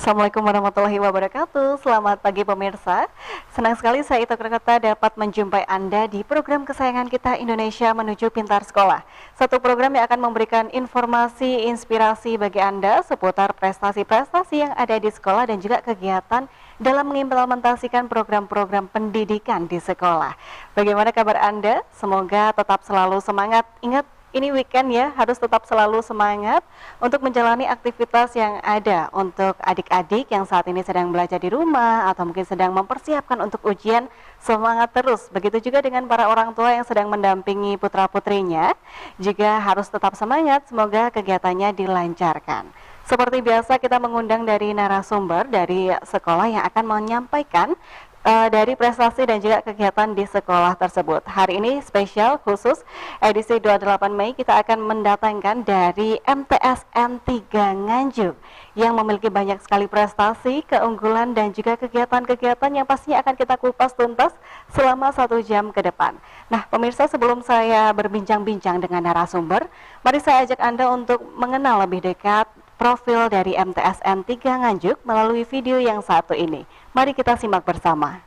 Assalamualaikum warahmatullahi wabarakatuh. Selamat pagi pemirsa. Senang sekali saya Ito Krakata dapat menjumpai Anda di program kesayangan kita Indonesia Menuju Pintar Sekolah. Satu program yang akan memberikan informasi, inspirasi bagi Anda seputar prestasi-prestasi yang ada di sekolah dan juga kegiatan dalam mengimplementasikan program-program pendidikan di sekolah. Bagaimana kabar Anda? Semoga tetap selalu semangat. Ingat, ini weekend ya, harus tetap selalu semangat untuk menjalani aktivitas yang ada untuk adik-adik yang saat ini sedang belajar di rumah atau mungkin sedang mempersiapkan untuk ujian. Semangat terus. Begitu juga dengan para orang tua yang sedang mendampingi putra-putrinya, juga harus tetap semangat, semoga kegiatannya dilancarkan. Seperti biasa kita mengundang dari narasumber dari sekolah yang akan menyampaikan dari prestasi dan juga kegiatan di sekolah tersebut. Hari ini spesial khusus edisi 28 Mei kita akan mendatangkan dari MTSN 3 Nganjuk yang memiliki banyak sekali prestasi, keunggulan dan juga kegiatan-kegiatan yang pastinya akan kita kupas tuntas selama 1 jam ke depan. Nah pemirsa, sebelum saya berbincang-bincang dengan narasumber, mari saya ajak Anda untuk mengenal lebih dekat profil dari MTSN 3 Nganjuk melalui video yang satu ini. Mari kita simak bersama.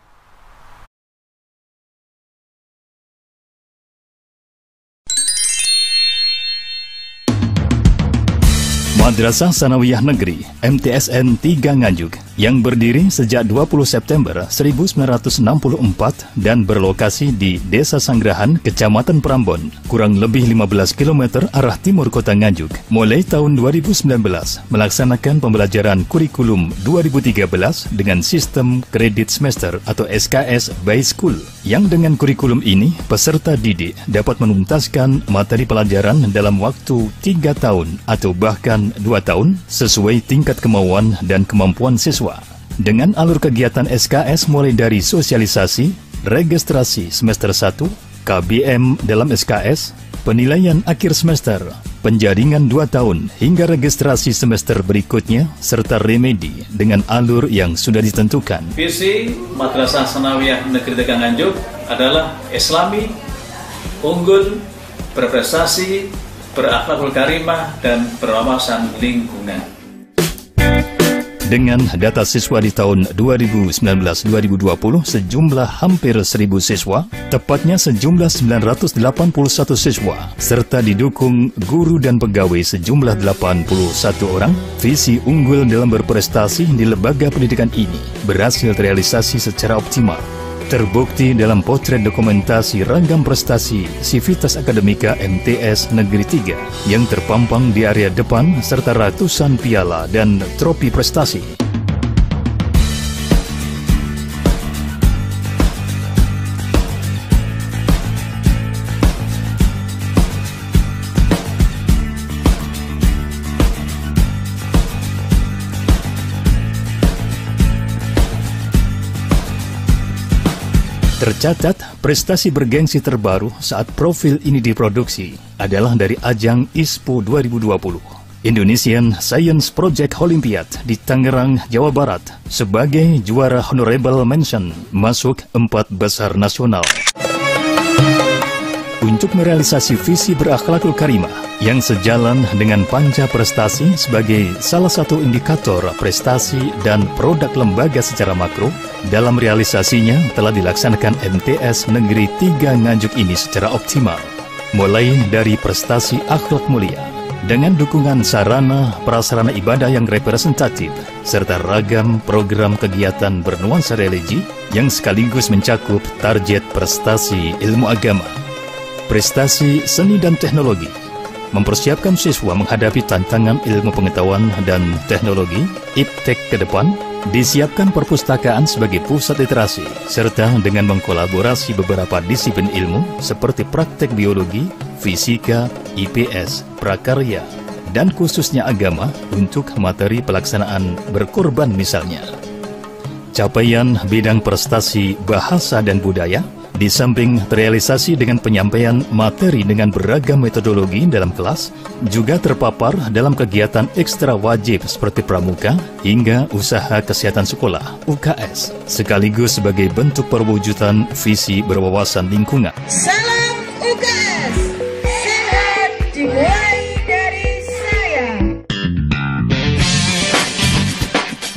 Madrasah Sanawiyah Negeri MTSN 3 Nganjuk yang berdiri sejak 20 September 1964 dan berlokasi di Desa Sanggrahan, Kecamatan Prambon, kurang lebih 15 km arah timur kota Nganjuk. Mulai tahun 2019 melaksanakan pembelajaran kurikulum 2013 dengan sistem kredit semester atau SKS by School, yang dengan kurikulum ini peserta didik dapat menuntaskan materi pelajaran dalam waktu 3 tahun atau bahkan 2 tahun sesuai tingkat kemauan dan kemampuan siswa. Dengan alur kegiatan SKS mulai dari sosialisasi, registrasi semester 1, KBM dalam SKS, penilaian akhir semester, penjaringan 2 tahun hingga registrasi semester berikutnya, serta remedi dengan alur yang sudah ditentukan. Visi Madrasah Sanawiyah Negeri 3 Nganjuk adalah Islami, unggul, berprestasi, berakhlakul karimah, dan berwawasan lingkungan. Dengan data siswa di tahun 2019-2020 sejumlah hampir 1.000 siswa, tepatnya sejumlah 981 siswa, serta didukung guru dan pegawai sejumlah 81 orang, visi unggul dalam berprestasi di lembaga pendidikan ini berhasil terrealisasi secara optimal. Terbukti dalam potret dokumentasi ragam prestasi Sivitas Akademika MTS Negeri 3 yang terpampang di area depan serta ratusan piala dan trofi prestasi. Tercatat, prestasi bergengsi terbaru saat profil ini diproduksi adalah dari ajang ISPO 2020, Indonesian Science Project Olympiad di Tangerang, Jawa Barat, sebagai juara honorable mention masuk 4 besar nasional. Untuk merealisasi visi berakhlakul karimah yang sejalan dengan panca prestasi sebagai salah satu indikator prestasi dan produk lembaga secara makro, dalam realisasinya telah dilaksanakan MTS Negeri 3 Nganjuk ini secara optimal, mulai dari prestasi akhlak mulia, dengan dukungan sarana prasarana ibadah yang representatif, serta ragam program kegiatan bernuansa religi yang sekaligus mencakup target prestasi ilmu agama. Prestasi seni dan teknologi mempersiapkan siswa menghadapi tantangan ilmu pengetahuan dan teknologi IPTEK ke depan. Disiapkan perpustakaan sebagai pusat literasi, serta dengan mengkolaborasi beberapa disiplin ilmu seperti praktek biologi, fisika, IPS, prakarya, dan khususnya agama untuk materi pelaksanaan berkorban misalnya. Capaian bidang prestasi bahasa dan budaya di samping terrealisasi dengan penyampaian materi dengan beragam metodologi dalam kelas, juga terpapar dalam kegiatan ekstra wajib seperti pramuka hingga usaha kesehatan sekolah UKS, sekaligus sebagai bentuk perwujudan visi berwawasan lingkungan. Salam UKS, sehat dimulai dari saya.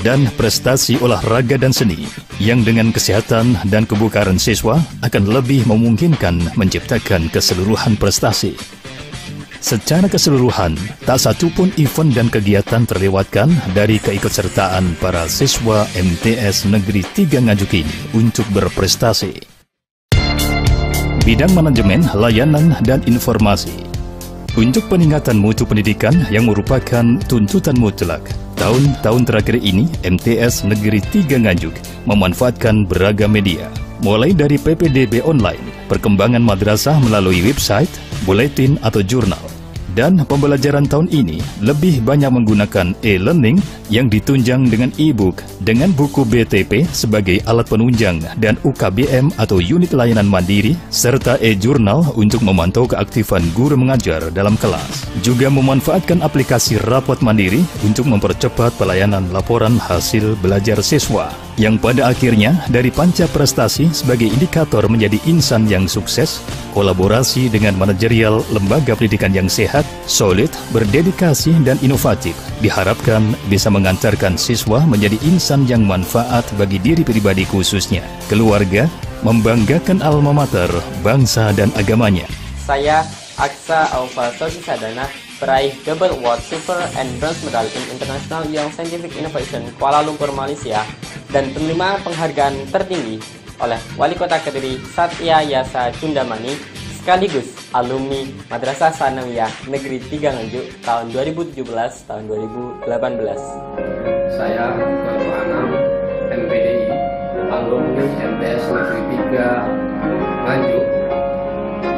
dan prestasi olahraga dan seni yang dengan kesehatan dan kebugaran siswa akan lebih memungkinkan menciptakan keseluruhan prestasi. Secara keseluruhan, tak satu pun event dan kegiatan terlewatkan dari keikutsertaan para siswa MTS Negeri 3 Nganjuk ini untuk berprestasi. Bidang manajemen, layanan, dan informasi. Untuk peningkatan mutu pendidikan yang merupakan tuntutan mutlak, tahun-tahun terakhir ini MTS Negeri 3 Nganjuk memanfaatkan beragam media, mulai dari PPDB online, perkembangan madrasah melalui website, buletin atau jurnal. Dan pembelajaran tahun ini lebih banyak menggunakan e-learning yang ditunjang dengan e-book dengan buku BTP sebagai alat penunjang dan UKBM atau unit layanan mandiri serta e-jurnal untuk memantau keaktifan guru mengajar dalam kelas. Juga memanfaatkan aplikasi rapot mandiri untuk mempercepat pelayanan laporan hasil belajar siswa yang pada akhirnya dari panca prestasi sebagai indikator menjadi insan yang sukses, kolaborasi dengan manajerial lembaga pendidikan yang sehat, solid, berdedikasi, dan inovatif diharapkan bisa mengantarkan siswa menjadi insan yang manfaat bagi diri pribadi khususnya, keluarga, membanggakan alma mater, bangsa, dan agamanya. Saya Aksa Aufa Sogi Sadana, peraih double award silver and bronze medal in International Young Scientific Innovation Kuala Lumpur, Malaysia, dan penerima penghargaan tertinggi oleh Wali Kota Kediri Satya Yasa Cundamani, sekaligus alumni Madrasah Sanawiyah Negeri 3 Nganjuk tahun 2017 tahun 2018. Saya Ketua Anam MPDI, alumni MTS Negeri 3 Nganjuk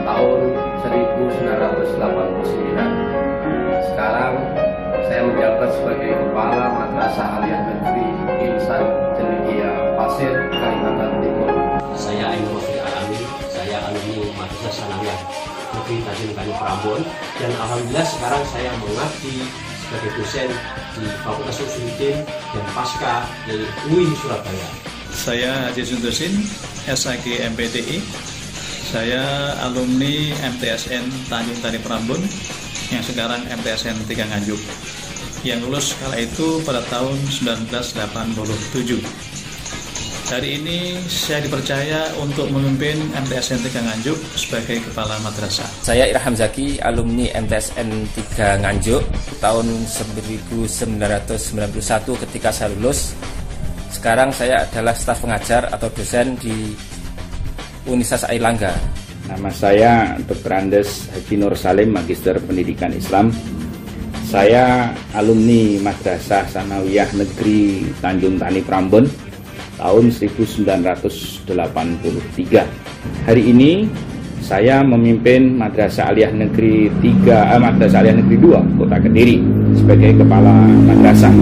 tahun 1989. Sekarang saya menjabat sebagai Kepala Madrasah Aliyah Negeri Insan Cendekia Pasir, Kalimantan Timur. Saya Ainul Wafri Alamin, saya alumni Madrasah Sanawiyah Negeri Tanjung Tani Prambon, dan alhamdulillah sekarang saya mengabdi sebagai dosen di Fakultas Usuluddin dan Pasca di UI Surabaya. Saya Haji Sundusin, SAG MPDI. Saya alumni MTSN Tanjung Tani Prambon yang sekarang MTSN 3 Nganjuk, yang lulus kala itu pada tahun 1987. Hari ini saya dipercaya untuk memimpin MTSN 3 Nganjuk sebagai Kepala Madrasah. Saya Irham Zaki, alumni MTSN 3 Nganjuk tahun 1991 ketika saya lulus. Sekarang saya adalah staf pengajar atau dosen di Universitas Airlangga. Nama saya Dr. Andes Haji Nur Salim, Magister Pendidikan Islam. Saya alumni Madrasah Sanawiyah Negeri Tanjung Tani Prambon tahun 1983. Hari ini saya memimpin Madrasah Aliyah Negeri 3, Madrasah Aliyah Negeri 2 Kota Kediri sebagai Kepala Madrasah.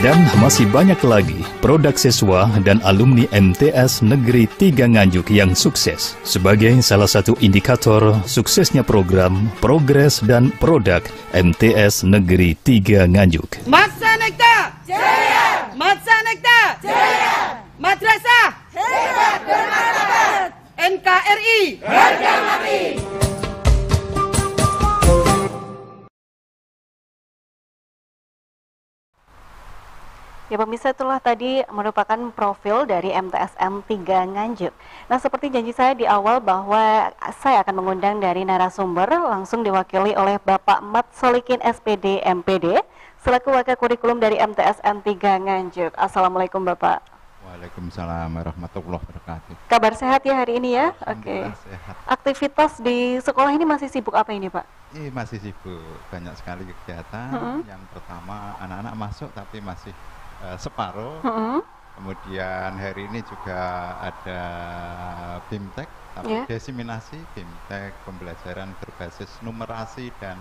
Dan masih banyak lagi produk siswa dan alumni MTS Negeri 3 Nganjuk yang sukses sebagai salah satu indikator suksesnya program, progres, dan produk MTS Negeri 3 Nganjuk. Matsanekta Jaya, Matsanekta Jaya, Madrasah hebat bermartabat, NKRI harga mati. Ya pemirsa, itulah tadi merupakan profil dari MTSN 3 Nganjuk. Nah, seperti janji saya di awal bahwa saya akan mengundang dari narasumber langsung diwakili oleh Bapak Mat Solikin SPD MPD selaku Wakil Kurikulum dari MTSN 3 Nganjuk. Assalamualaikum Bapak. Waalaikumsalam warahmatullahi wabarakatuh. Kabar sehat ya hari ini ya? Oke. Sehat. Aktivitas di sekolah ini masih sibuk apa ini Pak? Masih sibuk, banyak sekali kegiatan. Yang pertama anak-anak masuk tapi masih separuh. Kemudian hari ini juga ada BIMTEK, tapi desiminasi BIMTEK, pembelajaran berbasis numerasi dan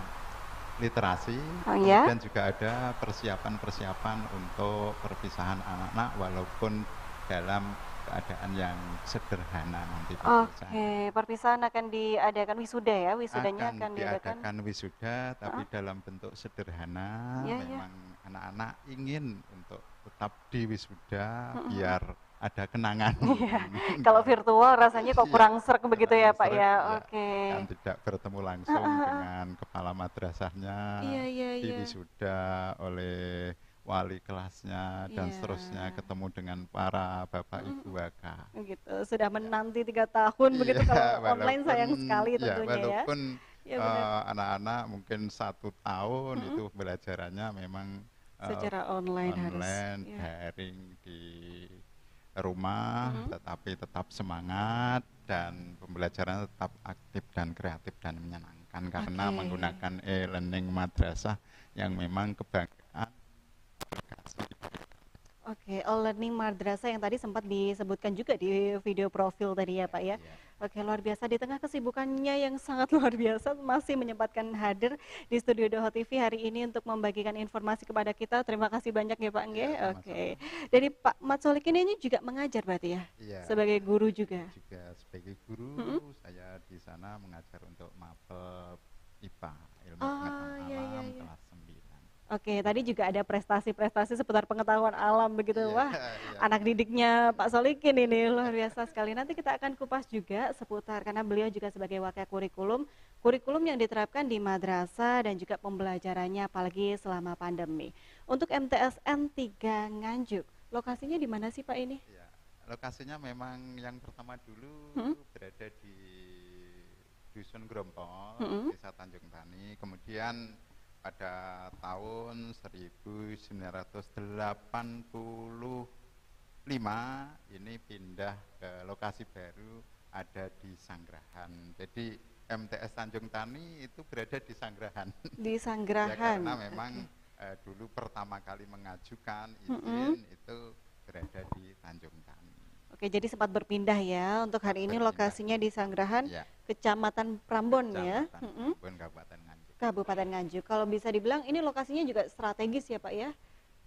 literasi. Dan juga ada persiapan-persiapan untuk perpisahan anak-anak walaupun dalam keadaan yang sederhana nanti. Perpisahan akan diadakan wisuda ya, wisudanya akan diadakan wisuda tapi dalam bentuk sederhana. Memang anak-anak ingin untuk tetap di wisuda biar ada kenangan. Kalau virtual rasanya kok kurang serk begitu ya Pak ya. Kan tidak bertemu langsung dengan kepala madrasahnya, di wisuda oleh wali kelasnya dan seterusnya, ketemu dengan para bapak ibu WK. Gitu, sudah menanti 3 tahun begitu, kalau online sayang sekali tentunya walaupun ya. Anak-anak mungkin 1 tahun itu belajarannya memang secara online harus daring di rumah, tetapi tetap semangat dan pembelajaran tetap aktif dan kreatif dan menyenangkan karena menggunakan e-learning madrasah yang memang kebanggaan. Oke, e-learning madrasah yang tadi sempat disebutkan juga di video profil tadi ya Pak ya. Oke, luar biasa, di tengah kesibukannya yang sangat luar biasa masih menyempatkan hadir di studio Doho TV hari ini untuk membagikan informasi kepada kita. Terima kasih banyak ya Pak Nge. Oke. Dari Pak Mat Solikin ini juga mengajar berarti ya? Iya. Sebagai guru juga. Juga sebagai guru, saya di sana mengajar untuk mapel IPA, ilmu pengetahuan alam kelas 9. Oke, tadi juga ada prestasi-prestasi seputar pengetahuan alam begitu. Wah, anak didiknya Pak Solikin ini luar biasa sekali. Nanti kita akan kupas juga seputar, karena beliau juga sebagai wakil kurikulum yang diterapkan di madrasah dan juga pembelajarannya apalagi selama pandemi. Untuk MTSN 3 Nganjuk, lokasinya di mana sih Pak ini? Ya, lokasinya memang yang pertama dulu berada di Dusun Grompol, Desa Tanjung Tani. Kemudian pada tahun 1985 ini pindah ke lokasi baru, ada di Sanggrahan. Jadi MTS Tanjung Tani itu berada di Sanggrahan. Di Sanggrahan. Ya, karena memang dulu pertama kali mengajukan izin itu berada di Tanjung Tani. Oke, jadi sempat berpindah ya. Untuk hari ini lokasinya di Sanggrahan, Kecamatan Prambon ya. Prambon, Kabupaten Nganjuk. Kabupaten Nganjuk. Kalau bisa dibilang ini lokasinya juga strategis ya Pak ya?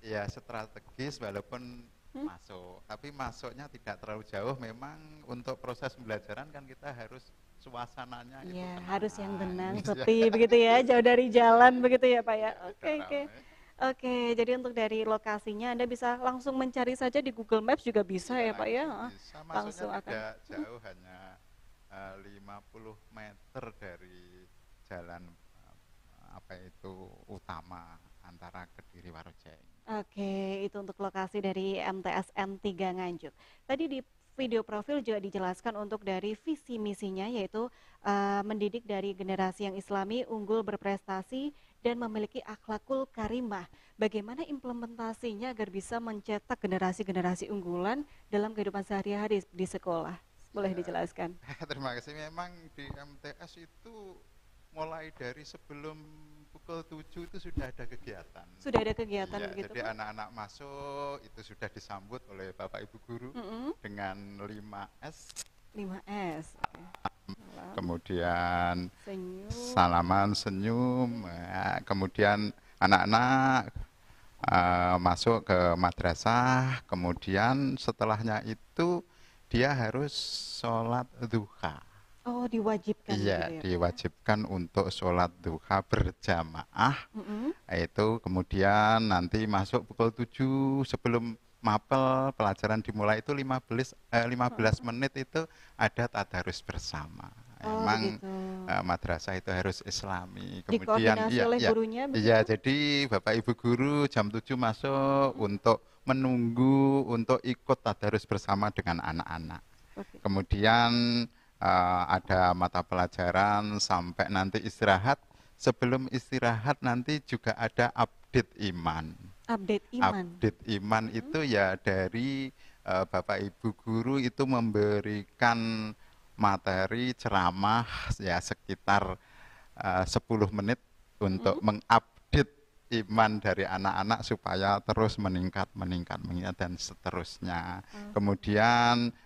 Ya, strategis walaupun masuk, tapi masuknya tidak terlalu jauh. Memang untuk proses pembelajaran kan kita harus suasananya itu tenang, harus yang tenang, sepi begitu ya, jauh dari jalan begitu ya Pak ya. Oke, jadi untuk dari lokasinya Anda bisa langsung mencari saja di Google Maps juga bisa ya Pak ya. Bisa, langsung tidak jauh, hanya 50 meter dari jalan utama antara Kediri Warojeng. Oke, itu untuk lokasi dari MTSN 3 Nganjuk. Tadi di video profil juga dijelaskan untuk dari visi misinya, yaitu mendidik dari generasi yang islami, unggul, berprestasi, dan memiliki akhlakul karimah. Bagaimana implementasinya agar bisa mencetak generasi-generasi unggulan dalam kehidupan sehari-hari di sekolah? Boleh dijelaskan? Terima kasih. Memang di MTS itu mulai dari sebelum pukul 7 itu sudah ada kegiatan. Sudah ada kegiatan begitu? Jadi anak-anak masuk itu sudah disambut oleh Bapak Ibu Guru dengan 5S. 5S. Kemudian salaman, senyum. Kemudian anak-anak masuk ke madrasah. Kemudian setelahnya itu dia harus sholat duha. Oh, diwajibkan. Iya, diwajibkan untuk sholat duha berjamaah. Itu kemudian nanti masuk pukul 7 sebelum mapel pelajaran dimulai itu 15 menit itu ada tadarus bersama. Emang madrasah itu harus islami. Kemudian iya, jadi Bapak Ibu Guru jam 7 masuk untuk menunggu untuk ikut tadarus bersama dengan anak-anak. Kemudian ada mata pelajaran sampai nanti istirahat. Sebelum istirahat nanti juga ada update iman. Update iman itu ya dari Bapak Ibu Guru itu memberikan materi ceramah ya sekitar 10 menit untuk mengupdate iman dari anak-anak supaya terus meningkat dan seterusnya. Kemudian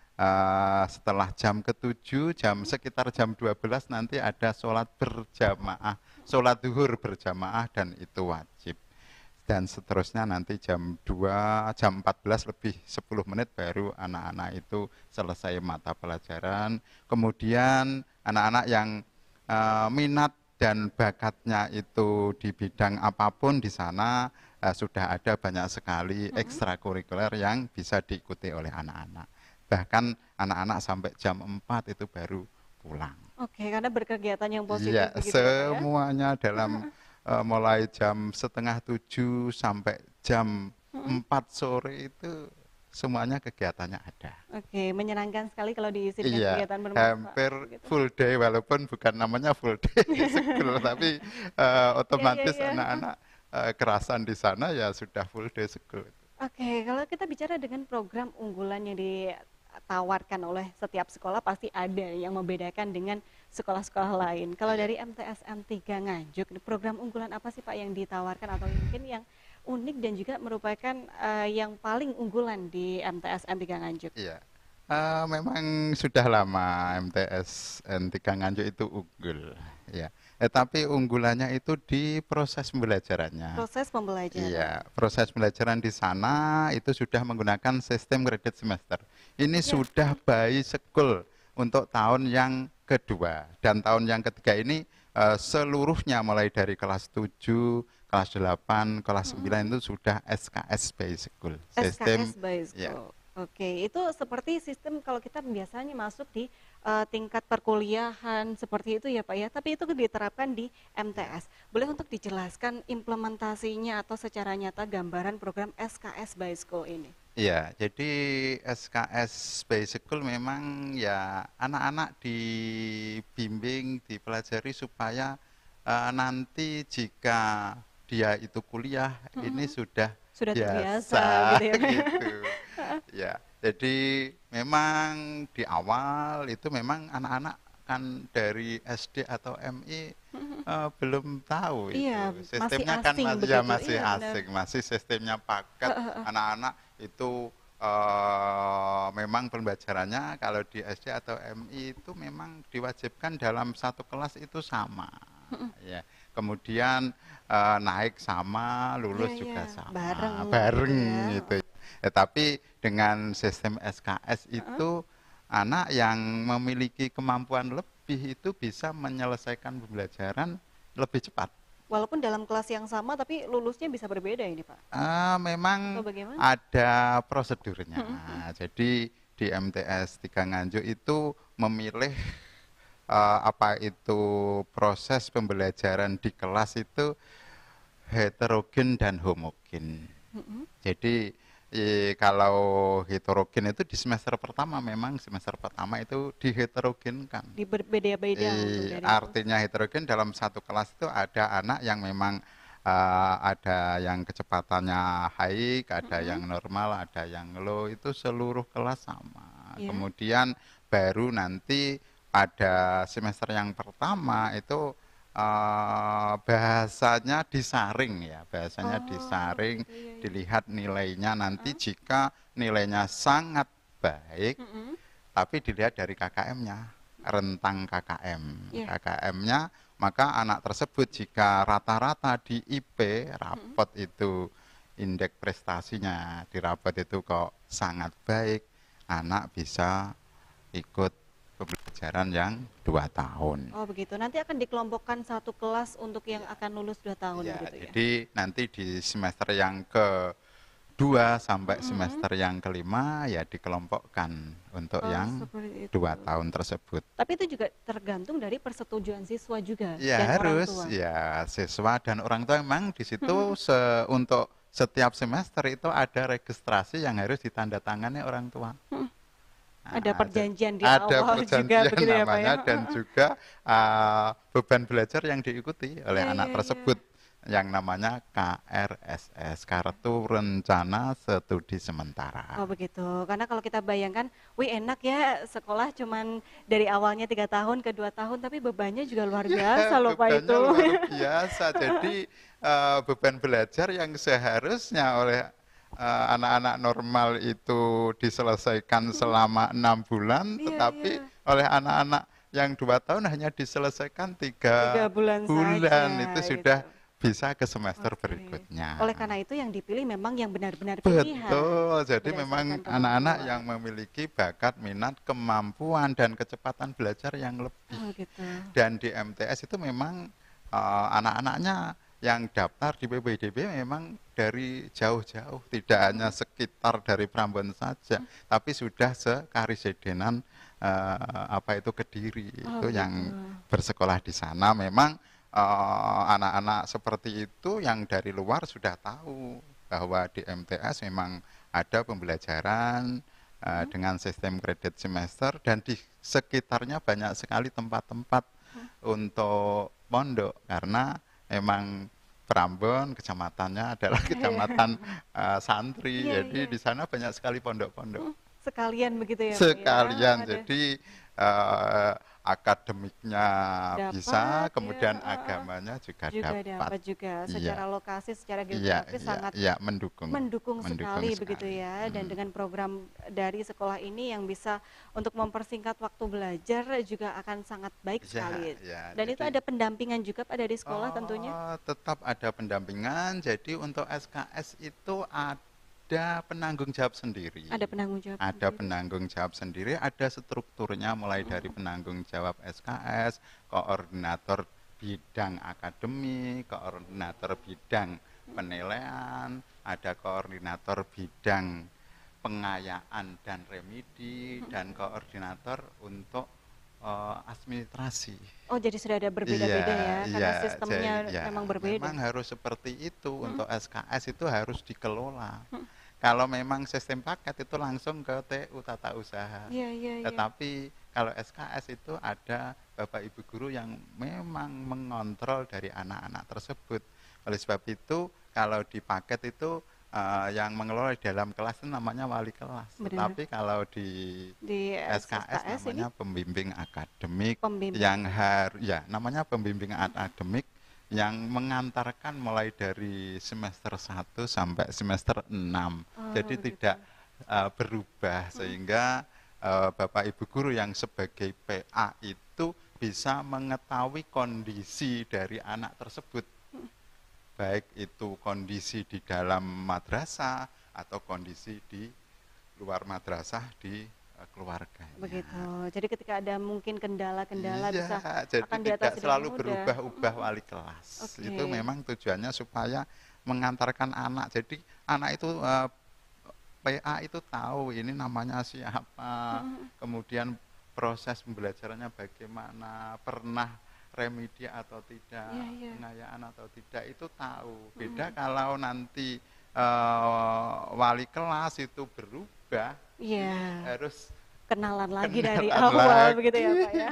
setelah jam ke-7, sekitar jam 12 nanti ada sholat berjamaah, sholat duhur berjamaah dan itu wajib. Dan seterusnya nanti jam 14 lebih 10 menit baru anak-anak itu selesai mata pelajaran. Kemudian anak-anak yang minat dan bakatnya itu di bidang apapun di sana sudah ada banyak sekali ekstrakurikuler yang bisa diikuti oleh anak-anak. Bahkan anak-anak sampai jam 4 itu baru pulang. Oke, karena berkegiatan yang positif. Iya, semuanya dalam mulai jam setengah 7 sampai jam 4 sore itu semuanya kegiatannya ada. Oke, menyenangkan sekali kalau diisi dengan Iya, kegiatan bermanfaat. hampir Gitu. full day, walaupun bukan namanya full day school, tapi otomatis anak-anak kerasan di sana ya sudah full day school. Oke, kalau kita bicara dengan program unggulan yang ditawarkan oleh setiap sekolah, pasti ada yang membedakan dengan sekolah-sekolah lain. Kalau dari MTSN 3 Nganjuk, program unggulan apa sih Pak yang ditawarkan atau mungkin yang unik dan juga merupakan yang paling unggulan di MTSN 3 Nganjuk? Iya, memang sudah lama MTSN 3 Nganjuk itu unggul, ya. Tapi unggulannya itu di proses pembelajarannya. Proses pembelajaran. Iya, proses pembelajaran di sana itu sudah menggunakan sistem kredit semester. Ini sudah by school untuk tahun yang kedua, dan tahun yang ketiga ini seluruhnya mulai dari kelas 7, kelas 8, kelas 9 itu sudah SKS by school. SKS by school. Ya. Oke, itu seperti sistem kalau kita biasanya masuk di tingkat perkuliahan seperti itu ya Pak ya, tapi itu diterapkan di MTS. Boleh untuk dijelaskan implementasinya atau secara nyata gambaran program SKS by school ini? Iya, jadi SKS by school memang ya anak-anak dibimbing, dipelajari supaya nanti jika dia itu kuliah ini sudah terbiasa gitu ya. Gitu. Ya, jadi memang di awal itu memang anak-anak kan dari SD atau MI belum tahu iya, itu. Sistemnya kan masih asing, masih sistemnya paket. Anak-anak itu memang pembelajarannya kalau di SD atau MI itu memang diwajibkan dalam satu kelas itu sama. Ya. Kemudian naik sama, lulus juga sama, bareng gitu. Tapi dengan sistem SKS itu anak yang memiliki kemampuan lebih itu bisa menyelesaikan pembelajaran lebih cepat. Walaupun dalam kelas yang sama tapi lulusnya bisa berbeda ini Pak? Memang ada prosedurnya. Jadi di MTS 3 Nganjuk itu memilih apa itu proses pembelajaran di kelas itu heterogen dan homogen. Jadi kalau heterogen itu di semester pertama, memang semester pertama itu diheterogenkan. Beda-beda. Artinya heterogen dalam satu kelas itu ada anak yang memang ada yang kecepatannya high, ada yang normal, ada yang low, itu seluruh kelas sama. Kemudian baru nanti pada semester yang pertama itu bahasanya disaring ya, disaring, dilihat nilainya nanti jika nilainya sangat baik, tapi dilihat dari KKM-nya, rentang KKM, KKM-nya, maka anak tersebut jika rata-rata di IP rapot itu indeks prestasinya di rapot itu kok sangat baik, anak bisa ikut pembelajaran yang 2 tahun. Oh begitu, nanti akan dikelompokkan satu kelas untuk yang akan lulus 2 tahun ya, begitu ya? Jadi nanti di semester yang ke-2 sampai semester yang ke-5 ya dikelompokkan untuk yang 2 tahun tersebut. Tapi itu juga tergantung dari persetujuan siswa juga ya, dan harus, orang tua? Ya siswa dan orang tua memang di situ untuk setiap semester itu ada registrasi yang harus ditandatangani orang tua. Ada perjanjian di ada awal perjanjian juga begitu ya Pak ya? Dan juga beban belajar yang diikuti oleh anak tersebut yang namanya KRSS, Kartu Rencana Studi Sementara. Oh begitu, karena kalau kita bayangkan, wih enak ya sekolah cuman dari awalnya 3 tahun ke 2 tahun, tapi bebannya juga luar biasa loh Pak itu. Luar biasa, jadi beban belajar yang seharusnya oleh anak-anak normal itu diselesaikan selama 6 bulan, tetapi oleh anak-anak yang 2 tahun hanya diselesaikan 3 bulan saja, itu sudah bisa ke semester berikutnya. Oleh karena itu yang dipilih memang yang benar-benar pilihan. Betul, jadi memang anak-anak yang memiliki bakat, minat, kemampuan, dan kecepatan belajar yang lebih. Gitu. Dan di MTS itu memang anak-anaknya yang daftar di PPDB memang dari jauh-jauh, tidak hanya sekitar dari Prambon saja, tapi sudah sekarisidenan Kediri itu yang bersekolah di sana. Memang anak-anak seperti itu yang dari luar sudah tahu bahwa di MTS memang ada pembelajaran dengan sistem kredit semester, dan di sekitarnya banyak sekali tempat-tempat untuk pondok, karena memang Prambon kecamatannya adalah kecamatan santri, jadi di sana banyak sekali pondok-pondok. Sekalian begitu ya, Pak, Sekalian, ya? jadi akademiknya Dapat, bisa, kemudian agamanya juga dapat. Juga Iya. secara lokasi, secara Iya, geografis iya, sangat iya, mendukung sekali begitu ya. Dan dengan program dari sekolah ini yang bisa untuk mempersingkat waktu belajar juga akan sangat baik sekali. Dan itu ada pendampingan juga Pak dari sekolah tentunya? Tetap ada pendampingan, jadi untuk SKS itu ada penanggung jawab sendiri. Ada penanggung jawab Ada penanggung jawab sendiri, ada strukturnya mulai dari penanggung jawab SKS, koordinator bidang akademik, koordinator bidang penilaian, ada koordinator bidang pengayaan dan remedi, dan koordinator untuk administrasi. Oh, jadi sudah ada berbeda-beda ya, karena sistemnya jadi, memang berbeda. Memang harus seperti itu. Untuk SKS itu harus dikelola. Kalau memang sistem paket itu langsung ke TU Tata Usaha. Tetapi kalau SKS itu ada Bapak Ibu guru yang memang mengontrol dari anak-anak tersebut. Oleh sebab itu kalau di paket itu yang mengelola di dalam kelas itu namanya wali kelas. Tetapi kalau di SKS namanya pembimbing akademik, yang namanya pembimbing akademik yang mengantarkan mulai dari semester 1 sampai semester 6. Jadi tidak berubah, sehingga Bapak Ibu guru yang sebagai PA itu bisa mengetahui kondisi dari anak tersebut, baik itu kondisi di dalam madrasah atau kondisi di luar madrasah di keluarga. Begitu. Jadi ketika ada mungkin kendala-kendala bisa jadi akan tidak diatasi selalu dengan mudah. berubah-ubah wali kelas. Itu memang tujuannya supaya mengantarkan anak. Jadi anak itu PA itu tahu ini namanya siapa, kemudian proses pembelajarannya bagaimana, pernah remedi atau tidak, pengayaan atau tidak, itu tahu. Beda kalau nanti wali kelas itu berubah, harus kenalan lagi dari awal begitu ya Pak ya.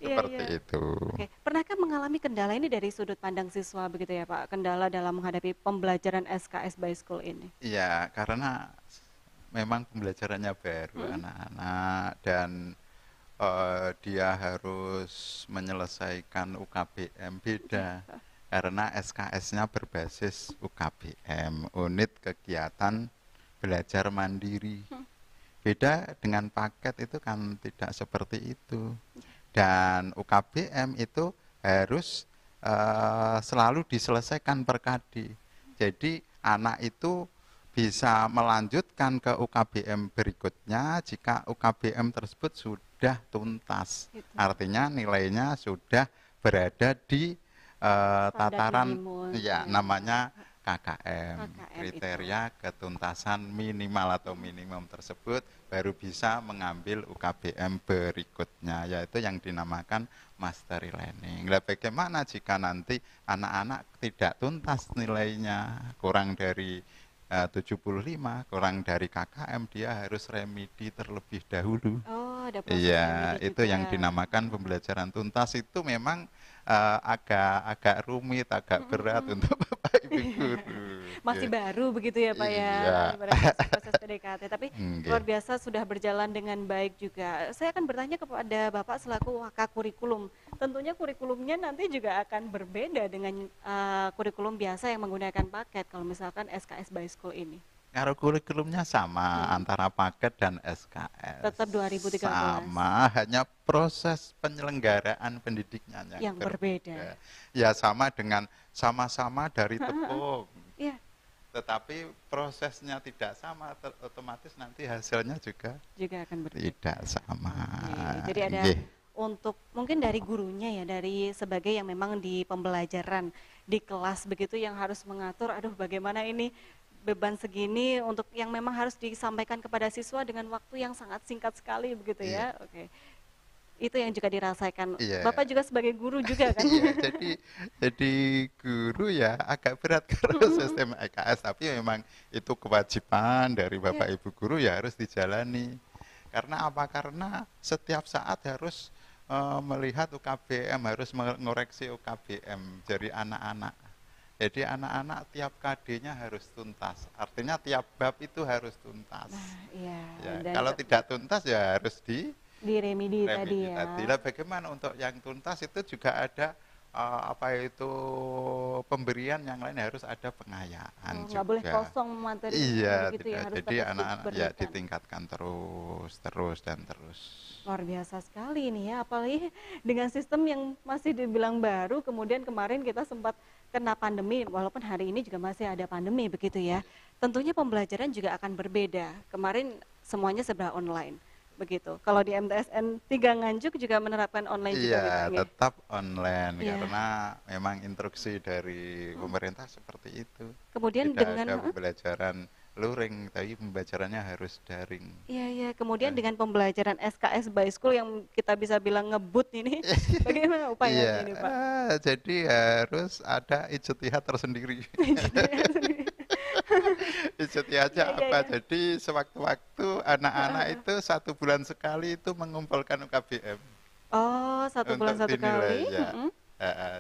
Iya, seperti itu. Oke. Pernahkah mengalami kendala ini dari sudut pandang siswa begitu ya Pak, kendala dalam menghadapi pembelajaran SKS by School ini? Iya, karena memang pembelajarannya baru anak-anak, dan dia harus menyelesaikan UKBM beda. Karena SKS-nya berbasis UKBM, unit kegiatan belajar mandiri. Beda dengan paket itu kan tidak seperti itu. Dan UKBM itu harus selalu diselesaikan per KD. Jadi anak itu bisa melanjutkan ke UKBM berikutnya jika UKBM tersebut sudah tuntas. Artinya nilainya sudah berada di tataran namanya KKM, kriteria ketuntasan minimal atau minimum tersebut, baru bisa mengambil UKBM berikutnya, yaitu yang dinamakan mastery learning. Nah, bagaimana jika nanti anak-anak tidak tuntas nilainya, kurang dari 75, kurang dari KKM, dia harus remedi terlebih dahulu. Iya, itu yang dinamakan pembelajaran tuntas. Itu memang agak rumit, agak berat untuk Bapak Ibu guru. Masih baru begitu ya Pak ya, proses PDKT, tapi luar biasa sudah berjalan dengan baik juga. Saya akan bertanya kepada Bapak selaku wakil kurikulum. Tentunya kurikulumnya nanti juga akan berbeda dengan kurikulum biasa yang menggunakan paket kalau misalkan SKS by School ini. Kalau kurikulumnya sama antara paket dan SKS. Tetap 2013. Sama, hanya proses penyelenggaraan pendidiknya yang berbeda. Ya sama dengan sama-sama dari tepung. Tetapi prosesnya tidak sama, otomatis nanti hasilnya juga akan berbeda. Tidak sama. Jadi ada untuk mungkin dari gurunya ya, dari sebagai yang memang di pembelajaran di kelas begitu yang harus mengatur, aduh bagaimana ini beban segini untuk yang memang harus disampaikan kepada siswa dengan waktu yang sangat singkat sekali begitu ya. Itu yang juga dirasakan. Iya. Bapak juga sebagai guru juga kan? Iya, jadi guru ya agak berat karena sistem EKS, tapi memang itu kewajiban dari Bapak Ibu guru ya harus dijalani. Karena apa? Karena setiap saat harus melihat UKBM, harus mengoreksi UKBM dari anak-anak. Jadi anak-anak tiap KD-nya harus tuntas. Artinya tiap bab itu harus tuntas. Nah, iya. Ya, kalau tidak tuntas ya harus remedi tadi ya. Lah bagaimana untuk yang tuntas itu juga ada apa itu pemberian yang lain, harus ada pengayaan juga. Nggak boleh kosong materi. Iya, gitu ya, harus jadi anak-anak ya ditingkatkan terus dan terus. Luar biasa sekali ini ya, apalagi dengan sistem yang masih dibilang baru, kemudian kemarin kita sempat kena pandemi, walaupun hari ini juga masih ada pandemi begitu ya. Tentunya pembelajaran juga akan berbeda. Kemarin semuanya serba online. Begitu. Kalau di MTSN 3 Nganjuk juga menerapkan online juga. Iya, tetap online karena memang instruksi dari pemerintah seperti itu. Kemudian tidak dengan ada pembelajaran luring, tapi pembelajarannya harus daring. Iya. Kemudian dengan pembelajaran SKS by School yang kita bisa bilang ngebut ini, bagaimana upaya ini, Pak? Jadi harus ada ijtihad tersendiri. Ijtihadnya apa? Jadi sewaktu-waktu anak-anak itu 1 bulan sekali itu mengumpulkan UKBM. Oh, 1 bulan 1 kali. Ya.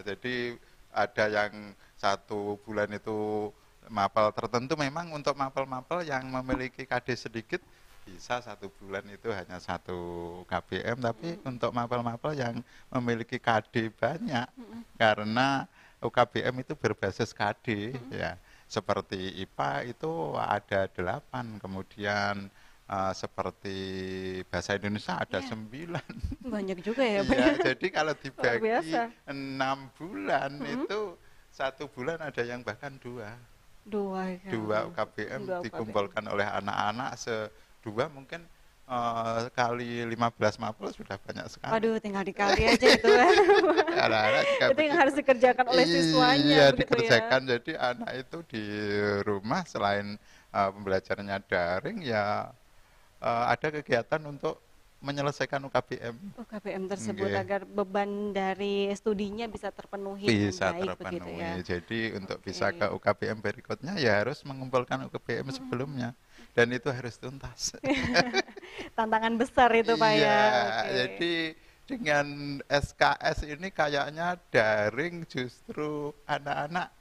Jadi ada yang 1 bulan itu mapel tertentu, memang untuk mapel-mapel yang memiliki KD sedikit bisa 1 bulan itu hanya 1 KBM, tapi untuk mapel-mapel yang memiliki KD banyak, karena UKBM itu berbasis KD ya. Seperti IPA itu ada 8, kemudian seperti bahasa Indonesia ada 9. Banyak juga ya, Pak. Ya, jadi kalau dibagi 6 bulan itu 1 bulan ada yang bahkan 2 UKBM dikumpulkan oleh anak-anak, 2 mungkin kali 15 mapel sudah banyak sekali. Waduh, tinggal dikali aja itu kan. Itu yang harus dikerjakan oleh siswanya. Iya, dikerjakan. Jadi anak itu di rumah selain pembelajarannya daring ya ada kegiatan untuk menyelesaikan UKBM tersebut agar beban dari studinya bisa terpenuhi dengan baik begitu ya. Jadi untuk bisa ke UKBM berikutnya ya harus mengumpulkan UKBM sebelumnya, dan itu harus tuntas. Tantangan besar itu, Pak ya. Jadi dengan SKS ini kayaknya daring justru anak-anak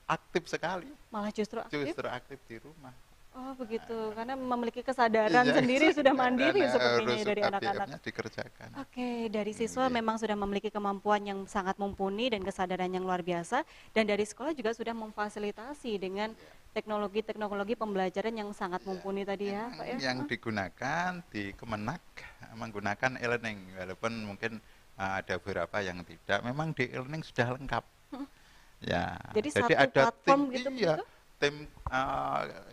aktif sekali. Malah justru aktif di rumah. Oh begitu, karena memiliki kesadaran sendiri, sudah mandiri sepertinya dari anak-anak. Dikerjakan. Oke, dari siswa memang sudah memiliki kemampuan yang sangat mumpuni dan kesadaran yang luar biasa, dan dari sekolah juga sudah memfasilitasi dengan teknologi pembelajaran yang sangat mumpuni tadi ya, Pak ya. Yang digunakan di Kemenak menggunakan e-learning, walaupun mungkin ada beberapa yang tidak. Memang di e-learning sudah lengkap. Ya. Jadi satu ada platform gitu. Tim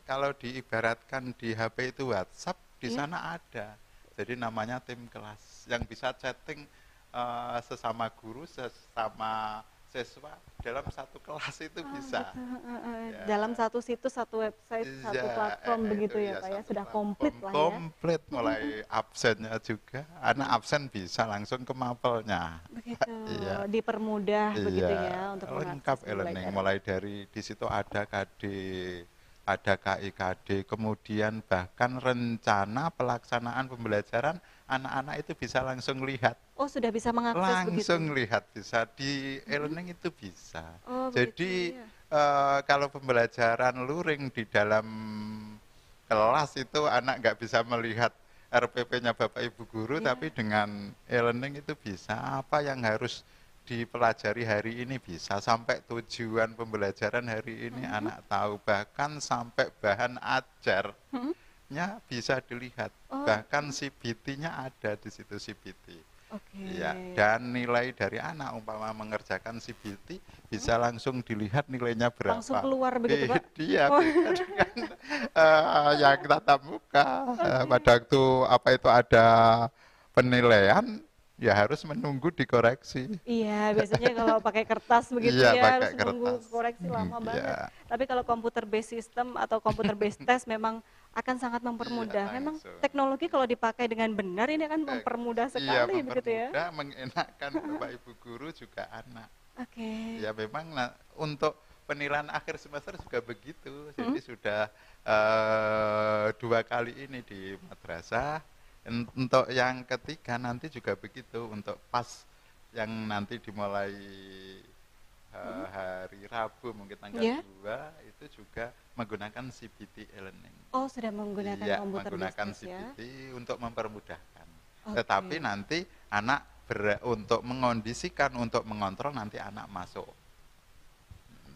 kalau diibaratkan di HP itu WhatsApp, di sana ada. Jadi namanya tim kelas yang bisa chatting sesama guru, sesama siswa dalam satu kelas itu bisa. Dalam satu situs, satu website, satu platform begitu ya, Pak ya. Sudah komplit lah ya. Komplit, mulai absennya juga. Anak absen bisa langsung ke mapelnya. Begitu. Dipermudah begitu ya untuk lengkap e-learning. Mulai dari di situ ada KD, ada KIKD, kemudian bahkan rencana pelaksanaan pembelajaran anak-anak itu bisa langsung lihat. Oh, sudah bisa mengakses langsung begitu? Lihat, bisa di e-learning itu bisa. Oh, jadi begitu, kalau pembelajaran luring di dalam kelas itu anak nggak bisa melihat RPP-nya Bapak Ibu guru, tapi dengan e-learning itu bisa. Apa yang harus dipelajari hari ini bisa, sampai tujuan pembelajaran hari ini anak tahu, bahkan sampai bahan ajarnya bisa dilihat, bahkan CBT-nya ada di situ, CBT. Ya, dan nilai dari anak umpama mengerjakan CBT bisa langsung dilihat nilainya berapa. Langsung keluar begitu, Pak? Dia dengan yang tatap muka. Pada waktu apa itu ada penilaian, ya harus menunggu dikoreksi. Iya, biasanya kalau pakai kertas begitu Iya, ya pakai harus menunggu kertas. koreksi lama banget. Iya. Tapi kalau komputer based system atau komputer based test memang akan sangat mempermudah. Iya, Memang langsung. teknologi kalau dipakai dengan benar ini akan mempermudah sekali Iya, begitu ya. mempermudah, mengenakan Bapak Ibu guru juga anak. Oke. Ya memang untuk penilaian akhir semester juga begitu. Jadi sudah 2 kali ini di madrasah. Untuk yang ketiga nanti juga begitu. Untuk pas yang nanti dimulai hari Rabu mungkin tanggal 2 itu juga menggunakan CBT e-learning. Oh, sudah menggunakan Iya, komputer menggunakan based ya. CBT untuk mempermudahkan. Oke. Tetapi nanti anak untuk mengondisikan, untuk mengontrol nanti anak masuk.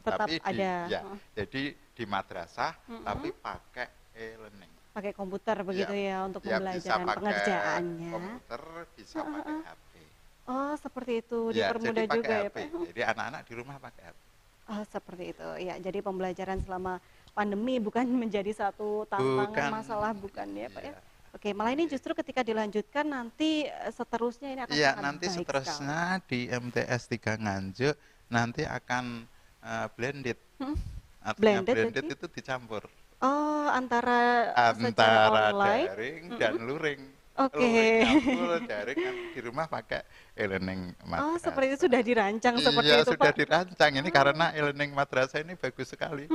Tetap Tapi ada. jadi di madrasah tapi pakai e-learning. Pakai komputer begitu ya untuk bisa pembelajaran pakai pengerjaannya. komputer, bisa pakai HP. Oh, seperti itu, Ya, dipermudah jadi pakai juga ya, HP. Pak. Jadi anak-anak di rumah pakai HP. Oh, seperti itu. Ya, jadi pembelajaran selama pandemi bukan menjadi satu tantangan Bukan. masalah bukan ya, Pak ya. Iya. Oke, malah ini justru ketika dilanjutkan nanti seterusnya ini akan Iya, sangat nanti baik seterusnya di MTS 3 Nganjuk nanti akan blended. Artinya blended itu dicampur. Oh, antara secara online daring dan luring. Oke. Luring full, daring kan di rumah pakai e-learning madrasah. Oh, seperti itu sudah dirancang seperti Iya, itu, sudah Pak. dirancang ini karena e-learning madrasah ini bagus sekali.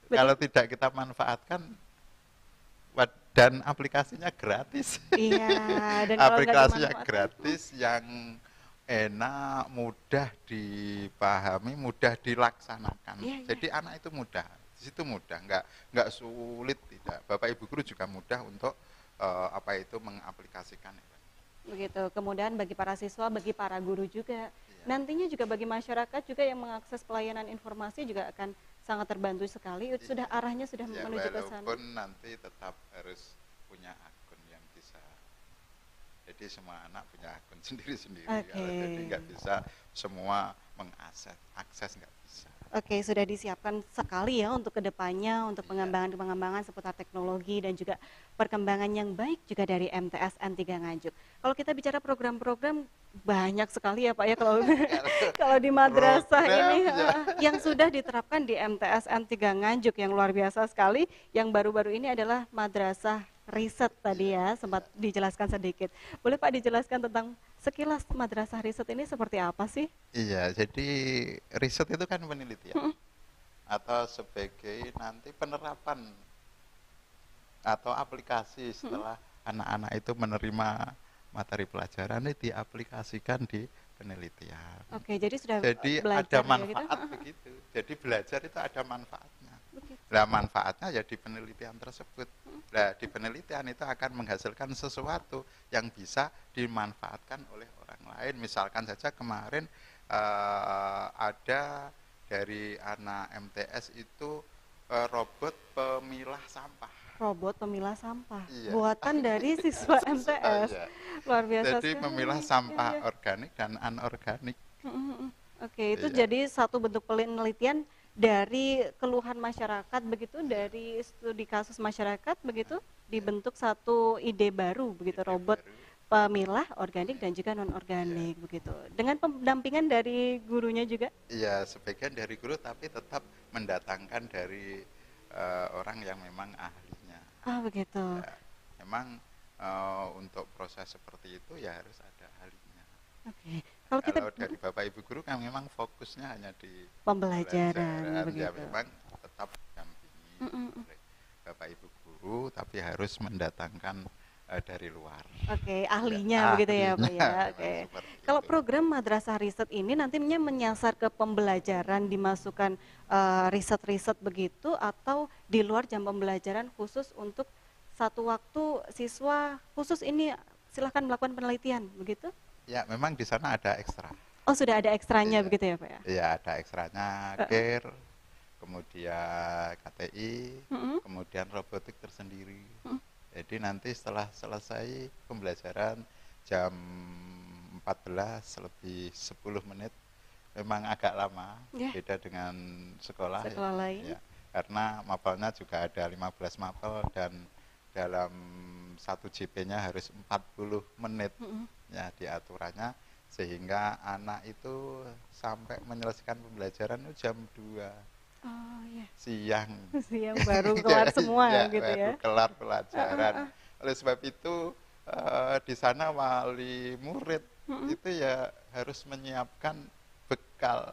Kalau tidak kita manfaatkan dan aplikasinya gratis. Iya, dan kalau nggak aplikasinya dimanfaatkan, gratis yang enak, mudah dipahami, mudah dilaksanakan. Iya, iya. Jadi anak itu mudah, di situ mudah, nggak sulit tidak. Bapak Ibu guru juga mudah untuk mengaplikasikan. Begitu. Kemudian bagi para siswa, bagi para guru juga. Nantinya juga bagi masyarakat juga yang mengakses pelayanan informasi juga akan sangat terbantu sekali. Sudah arahnya sudah Ya, menuju ke sana. walaupun nanti tetap harus punya akun yang bisa. Jadi semua anak punya akun sendiri-sendiri. Jadi nggak bisa semua akses nggak bisa. Oke, sudah disiapkan sekali ya untuk kedepannya, untuk pengembangan-pengembangan seputar teknologi dan juga perkembangan yang baik juga dari MTS N3 Nganjuk. Kalau kita bicara program-program banyak sekali ya Pak ya kalau kalau di madrasah ini yang sudah diterapkan di MTS N3 Nganjuk yang luar biasa sekali. Yang baru-baru ini adalah madrasah riset tadi ya, sempat dijelaskan sedikit. Boleh Pak dijelaskan tentang sekilas madrasah riset ini seperti apa sih? Iya, jadi riset itu kan penelitian atau sebagai nanti penerapan atau aplikasi setelah anak-anak itu menerima materi pelajaran ini diaplikasikan di penelitian. Oke, jadi sudah Jadi belajar ada manfaat gitu? begitu. Jadi belajar itu ada manfaatnya. Begitu. Nah, manfaatnya ya di penelitian tersebut. Nah, di penelitian itu akan menghasilkan sesuatu yang bisa dimanfaatkan oleh orang lain. Misalkan saja kemarin ada dari anak MTS itu robot pemilah sampah. Robot pemilah sampah, Iya. buatan dari siswa MTS. Iya. Luar biasa Jadi sekali. memilah sampah organik dan anorganik. Oke, itu Iya. jadi satu bentuk penelitian dari keluhan masyarakat begitu, dari studi kasus masyarakat begitu, dibentuk satu ide baru begitu, robot pemilah organik dan juga non organik begitu. Dengan pendampingan dari gurunya juga. Iya, sebagian dari guru tapi tetap mendatangkan dari orang yang memang ahlinya. Ah, begitu. Ya, memang untuk proses seperti itu ya harus ada ahlinya. Oke. Kalau kita dari Bapak Ibu guru kan memang fokusnya hanya di pembelajaran ya begitu. memang tetap didampingi oleh Bapak Ibu guru tapi harus mendatangkan dari luar. Oke, ahlinya begitu ya Pak ya. Ahlinya, Oke. seperti Kalau itu. program madrasah riset ini nantinya menyasar ke pembelajaran, dimasukkan riset-riset begitu atau di luar jam pembelajaran khusus untuk satu waktu siswa khusus ini silahkan melakukan penelitian begitu? Ya, memang di sana ada ekstra. Oh, sudah ada ekstranya Iya. begitu ya Pak ya? Iya, ada ekstranya CARE, kemudian KTI, kemudian robotik tersendiri. Jadi nanti setelah selesai pembelajaran jam 14 lebih 10 menit memang agak lama, beda dengan sekolah lain. Ya, karena mapelnya juga ada 15 mapel dan dalam satu JP-nya harus 40 menit. ya di aturannya, sehingga anak itu sampai menyelesaikan pembelajaran itu jam 2 siang. Siang baru kelar semua ya, gitu ya. baru kelar pelajaran. Oleh sebab itu di sana wali murid itu ya harus menyiapkan bekal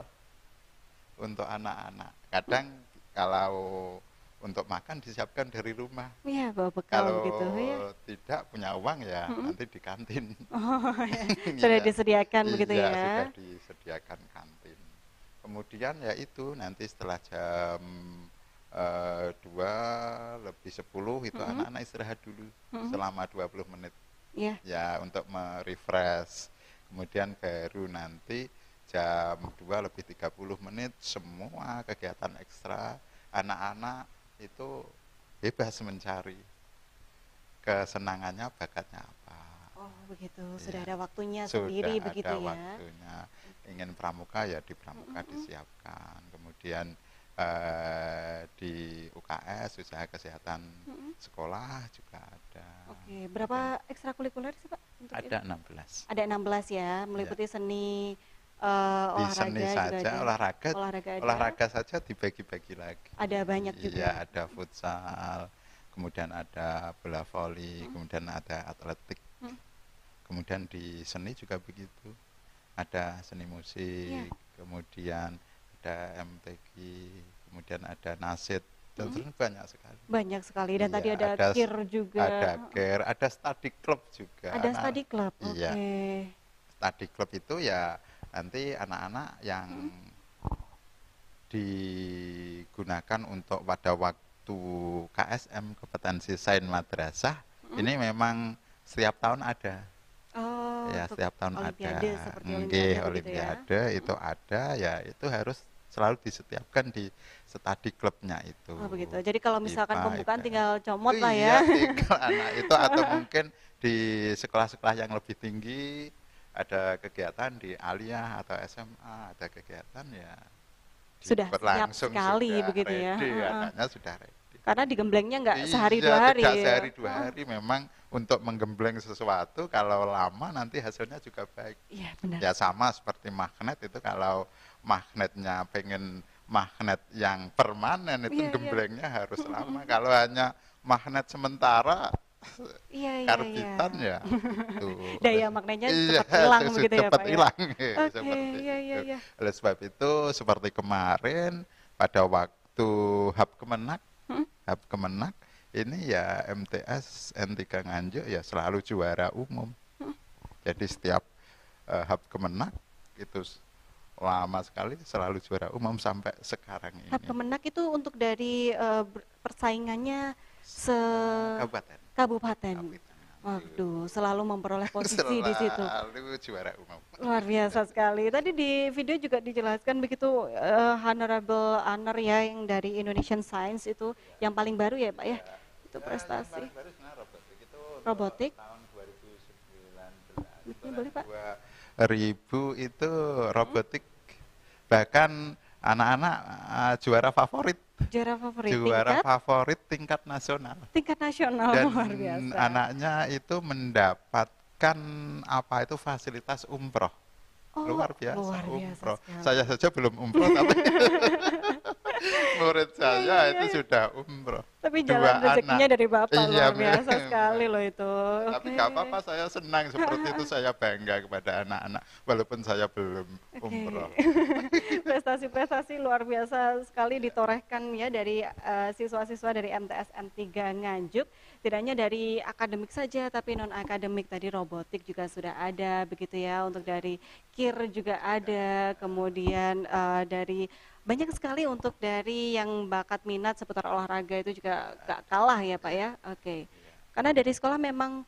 untuk anak-anak. Kadang kalau untuk makan disiapkan dari rumah. Iya, bawa bekal Kalau gitu ya. tidak punya uang ya nanti di kantin. Ya. Sudah Iya. disediakan begitu Iya, ya. sudah disediakan kantin. Kemudian ya itu nanti setelah jam 2:50 itu anak-anak istirahat dulu selama 20 menit. Iya. Ya, untuk merefresh. Kemudian baru nanti jam 2:30 semua kegiatan ekstra anak-anak itu bebas mencari kesenangannya, bakatnya apa. Oh begitu, sudah ada waktunya Sudah sendiri ada begitu ya. waktunya. Ingin pramuka ya di pramuka disiapkan. Kemudian di UKS, usaha kesehatan sekolah juga ada. Oke, berapa ekstrakurikuler sih Pak? Untuk Ada itu? 16. Ada 16 ya, meliputi seni, Di olahraga seni juga saja, ada. olahraga ada. saja dibagi-bagi lagi. Ada banyak juga. Iya, ada futsal, kemudian ada bola voli, kemudian ada atletik. Kemudian di seni juga begitu. Ada seni musik, kemudian ada MTQ, kemudian ada nasid, dan terus banyak sekali. Banyak sekali, dan Iya, tadi ada KIR juga. Ada KIR, ada study club juga. Ada study club, Iya. oke. Study club itu ya nanti anak-anak yang digunakan untuk pada waktu KSM, kompetensi sains madrasah, ini memang setiap tahun ada. Oh, Ya, untuk setiap tahun olimpiade, ada. seperti Nggih, olimpiade begitu ya. olimpiade itu ada, ya itu harus selalu disetiapkan di study clubnya itu. Oh begitu. Jadi kalau misalkan IPA, pembukaan IPS. tinggal comot lah Iya, ya. tinggal anak itu, atau mungkin di sekolah-sekolah yang lebih tinggi ada kegiatan di aliyah atau SMA, ada kegiatan ya Sudah siap berlangsung, sekali sudah begitu ya. ready, anaknya sudah ready. Karena digemblengnya nggak Iya, sehari dua hari. tidak sehari dua hari. Memang untuk menggembleng sesuatu kalau lama nanti hasilnya juga baik. Iya benar. Ya sama seperti magnet itu, kalau magnetnya pengen magnet yang permanen itu Iya, iya. gemblengnya harus lama. Kalau hanya magnet sementara Iya, karbitan ya itu. Daya magnetnya Iya, cepat hilang begitu ya cepat Pak ya. hilang, Oke, seperti iya, iya, itu. iya. Oleh sebab itu seperti kemarin pada waktu HAP Kemenak ini ya MTS N3 Nganjuk ya selalu juara umum. Jadi setiap HAP Kemenak itu lama sekali selalu juara umum sampai sekarang ini. HAP Kemenak itu untuk dari persaingannya kabupaten. Waduh, selalu memperoleh posisi di situ. Selalu juara umum. Luar biasa sekali. Tadi di video juga dijelaskan begitu honorable honor ya yang dari Indonesian Science itu yang paling baru ya Pak ya. Itu prestasi. Robotik. Tahun 2019. Ini boleh Pak? 2000 itu robotik, bahkan anak-anak juara favorit. Juara favorit. Juara tingkat? favorit tingkat nasional. Tingkat nasional, Dan luar biasa. anaknya itu mendapatkan apa itu fasilitas umroh. Oh, luar biasa, luar biasa umroh. sekali. Saya saja belum umroh tapi murid saya itu sudah umroh. Tapi Dua jalan rezekinya anak. dari Bapak Iya, luar biasa memang. sekali loh itu. Tapi nggak apa-apa, saya senang seperti itu, saya bangga kepada anak-anak walaupun saya belum umroh. Prestasi-prestasi luar biasa sekali ditorehkan ya dari siswa-siswa dari MTS N3 Nganjuk. Tidak hanya dari akademik saja tapi non akademik, tadi robotik juga sudah ada begitu ya, untuk dari KIR juga ada, kemudian dari banyak sekali untuk dari yang bakat minat seputar olahraga itu juga gak kalah ya Pak ya. Oke. Karena dari sekolah memang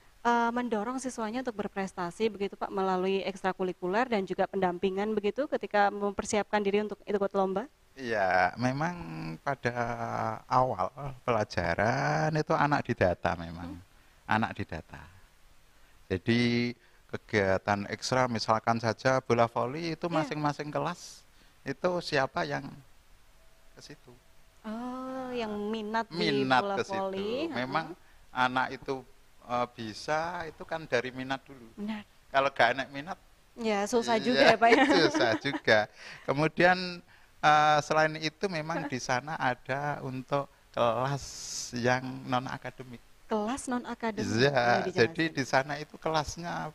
mendorong siswanya untuk berprestasi begitu Pak, melalui ekstrakurikuler dan juga pendampingan begitu ketika mempersiapkan diri untuk ikut lomba. Iya, memang pada awal pelajaran itu anak didata memang. Anak didata. Jadi kegiatan ekstra misalkan saja bola voli itu masing-masing kelas itu siapa yang ke situ. Oh, yang minat di Minat bola ke situ. voli. Memang anak itu bisa itu kan dari minat dulu. Benar. Kalau nggak enak minat, ya susah juga ya Pak ya. Susah juga. Kemudian selain itu memang di sana ada untuk kelas yang non akademik. Kelas non akademik. Ya, jadi di sana itu kelasnya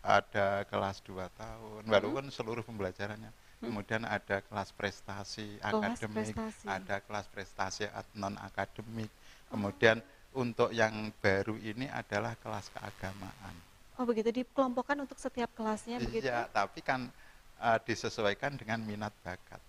ada kelas 2 tahun, walaupun seluruh pembelajarannya. Kemudian ada kelas prestasi akademik, ada kelas prestasi non akademik. Kemudian untuk yang baru ini adalah kelas keagamaan. Oh begitu, dikelompokkan untuk setiap kelasnya begitu? Iya, tapi kan disesuaikan dengan minat bakat.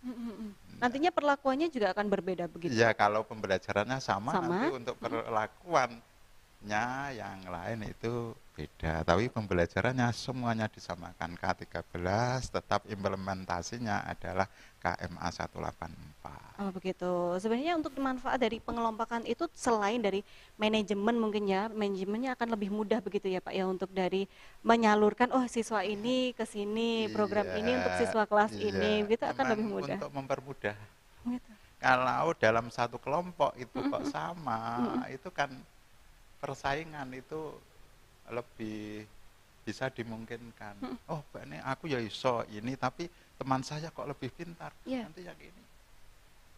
Nantinya perlakuannya juga akan berbeda begitu? Iya, kalau pembelajarannya sama, nanti untuk perlakuannya yang lain itu beda. Tapi pembelajarannya semuanya disamakan. K13, tetap implementasinya adalah KMA 184. Oh begitu. Sebenarnya untuk manfaat dari pengelompokan itu selain dari manajemen mungkin ya, manajemennya akan lebih mudah begitu ya Pak ya, untuk dari menyalurkan siswa ini ke sini, program ini untuk siswa kelas ini, gitu akan lebih mudah. Untuk mempermudah. Gitu. Kalau dalam satu kelompok itu kok sama, itu kan persaingan itu lebih bisa dimungkinkan. Oh, ini aku ya iso ini, tapi teman saya kok lebih pintar. Nanti yang ini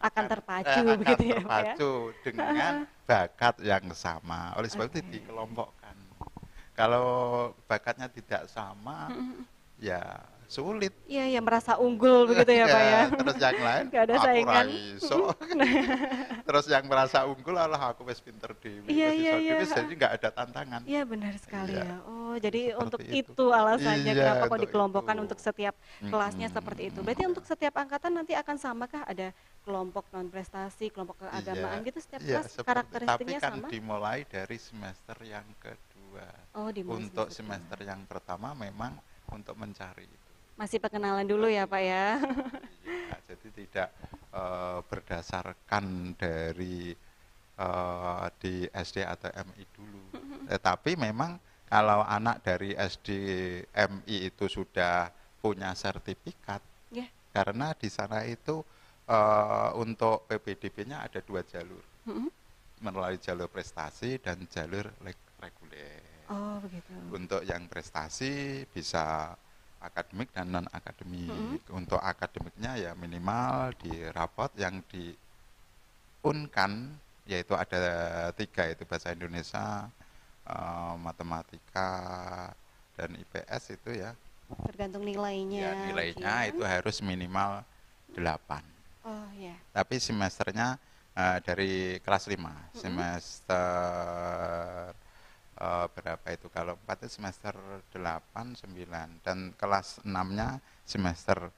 akan terpacu begitu ya Pak ya. Terpacu dengan bakat yang sama. Oleh sebab itu dikelompokkan. Kalau bakatnya tidak sama, ya sulit. Iya, ya merasa unggul begitu ya Pak ya. Terus yang lain, gak ada saingan. Terus yang merasa unggul, aku wis pinter dewi. Iya. Jadi nggak ada tantangan. Iya benar sekali ya. Oh, jadi untuk itu alasannya kenapa kok dikelompokkan untuk setiap kelasnya seperti itu. Berarti untuk setiap angkatan nanti akan samakah ada kelompok non prestasi, kelompok keagamaan gitu setiap kelas karakteristiknya tapi kan sama? Dimulai dari semester yang kedua. Oh, untuk semester yang pertama memang untuk mencari itu. Masih perkenalan dulu ya Pak ya. Ya, jadi tidak berdasarkan dari di SD atau MI dulu. Tetapi memang kalau anak dari SD MI itu sudah punya sertifikat, karena di sana itu untuk PPDB-nya ada 2 jalur, melalui jalur prestasi dan jalur reguler. Oh begitu. Untuk yang prestasi bisa akademik dan non akademik. Untuk akademiknya ya minimal di rapot yang di UNKAN, yaitu ada 3, itu bahasa Indonesia, matematika dan IPS itu ya. Tergantung nilainya. Ya, nilainya itu harus minimal 8. Oh ya. Tapi semesternya dari kelas 5, semester berapa itu, kalau 4 itu semester 8, 9, dan kelas 6-nya semester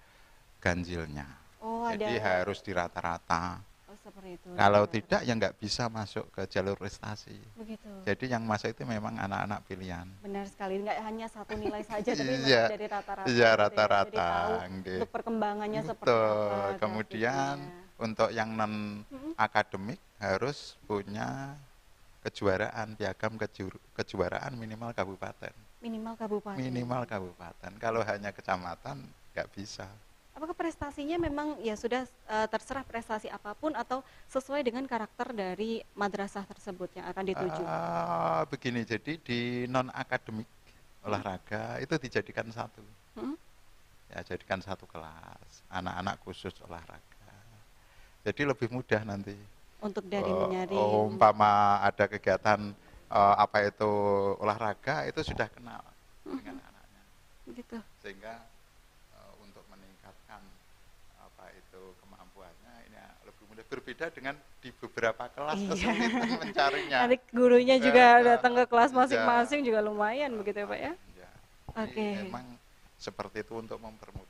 ganjilnya. Oh, jadi harus di rata-rata. Oh, seperti itu. Kalau tidak ya nggak bisa masuk ke jalur prestasi. Begitu. Jadi yang masuk itu memang anak-anak pilihan. Benar sekali, nggak hanya satu nilai saja tapi dari rata-rata. Iya, rata-rata. Jadi tahu untuk perkembangannya seperti apa. Kemudian untuk yang non akademik harus punya kejuaraan, piagam kejuaraan minimal kabupaten. Minimal kabupaten. Kalau hanya kecamatan nggak bisa. Apakah prestasinya memang ya sudah terserah prestasi apapun atau sesuai dengan karakter dari madrasah tersebut yang akan dituju? Begini, jadi di non akademik olahraga itu dijadikan satu. Ya, jadikan satu kelas, anak-anak khusus olahraga. Jadi lebih mudah nanti. Untuk dari menyaring. Umpama ada kegiatan apa itu olahraga, itu sudah kenal dengan anaknya. Gitu. Sehingga untuk meningkatkan apa itu kemampuannya ini lebih mudah. Berbeda dengan di beberapa kelas kesulitan mencarinya. Nanti gurunya juga datang ke kelas masing-masing juga lumayan begitu ya Pak ya? Oke. Memang seperti itu untuk mempermudah.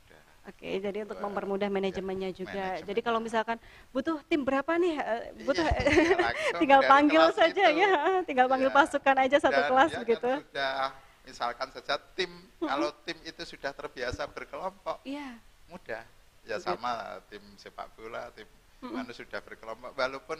Oke, jadi untuk mempermudah manajemennya juga. Jadi kalau misalkan butuh tim berapa nih, butuh tinggal panggil saja ya, tinggal panggil pasukan aja satu kelas begitu. Sudah misalkan saja tim, kalau tim itu sudah terbiasa berkelompok, mudah. Ya sama tim sepak bola, tim sudah berkelompok. Walaupun